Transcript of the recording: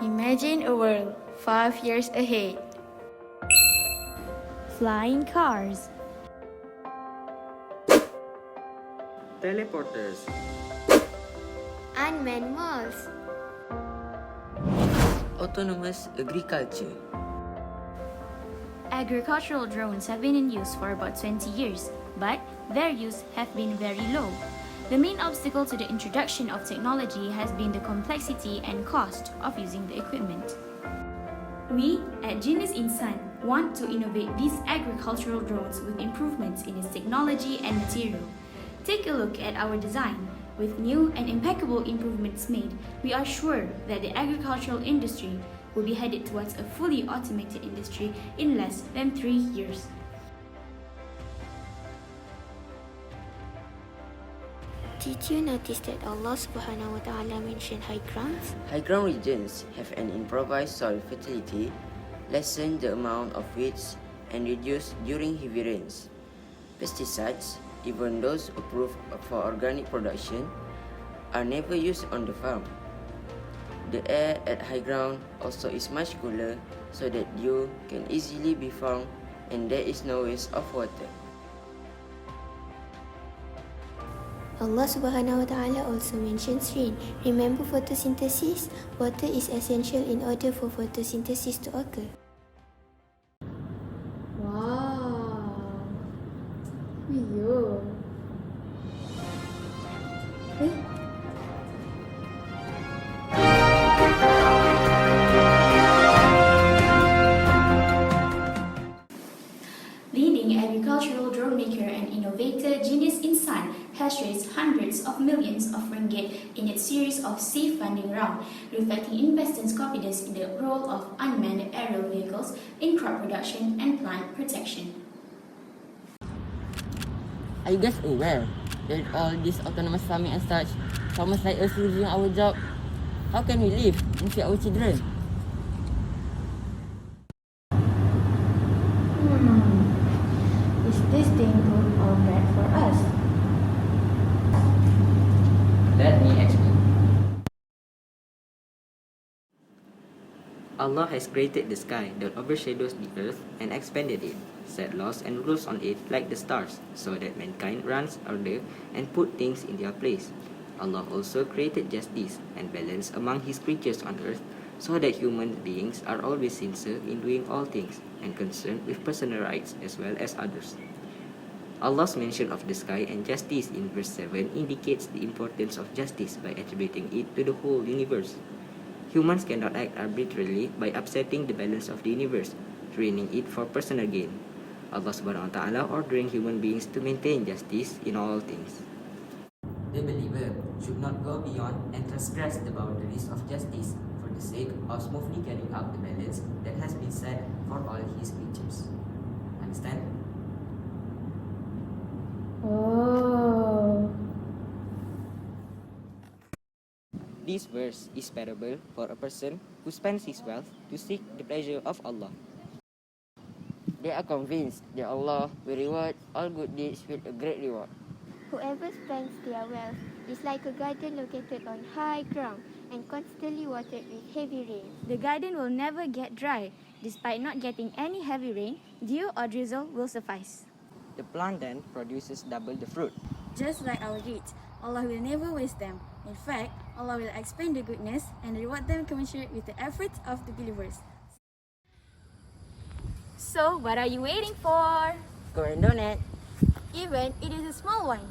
Imagine a world 5 years ahead. Flying cars, Teleporters, unmanned malls, autonomous agriculture, agricultural drones have been in use for about 20 years, but their use have been very low. The main obstacle to the introduction of technology has been the complexity and cost of using the equipment. We at Genius Insan want to innovate these agricultural drones with improvements in its technology and material. Take a look at our design. With new and impeccable improvements made, we are sure that the agricultural industry will be headed towards a fully automated industry in less than 3 years. Did you notice that Allah subhanahu wa ta'ala mentioned high grounds? High ground regions have an improvised soil fertility, lessen the amount of weeds, and reduce during heavy rains. Pesticides, even those approved for organic production, are never used on the farm. The air at high ground also is much cooler, so that dew can easily be found and there is no waste of water. Allah subhanahu wa ta'ala also mentions rain. Remember photosynthesis? Water is essential in order for photosynthesis to occur. Wow. Yo. Leading agricultural drone maker and innovator Genius Insan has raised hundreds of millions of ringgit in its series of safe funding round, reflecting investors' confidence in the role of unmanned aerial vehicles in crop production and plant protection. Are you guys aware that all this autonomous farming and such, farmers like us losing our job? How can we live and feed our children? Is this thing good or bad for us? Let me explain. Allah has created the sky that overshadows the earth and expanded it, set laws and rules on it like the stars, so that mankind runs order and put things in their place. Allah also created justice and balance among His creatures on earth, so that human beings are always sincere in doing all things and concerned with personal rights as well as others. Allah's mention of the sky and justice in verse 7 indicates the importance of justice by attributing it to the whole universe. Humans cannot act arbitrarily by upsetting the balance of the universe, ruining it for personal gain. Allah subhanahu wa ta'ala ordering human beings to maintain justice in all things. The believer should not go beyond and transgress the boundaries of justice for the sake of smoothly carrying out the balance that has been set for all his creatures. Understand? Oh. This verse is parable for a person who spends his wealth to seek the pleasure of Allah. They are convinced that Allah will reward all good deeds with a great reward. Whoever spends their wealth is like a garden located on high ground and constantly watered with heavy rain. The garden will never get dry. Despite not getting any heavy rain, dew or drizzle will suffice. The plant then produces double the fruit. Just like our deeds, Allah will never waste them. In fact, Allah will expand the goodness and reward them commensurate with the efforts of the believers. So, what are you waiting for? Go and donate. Even it is a small one.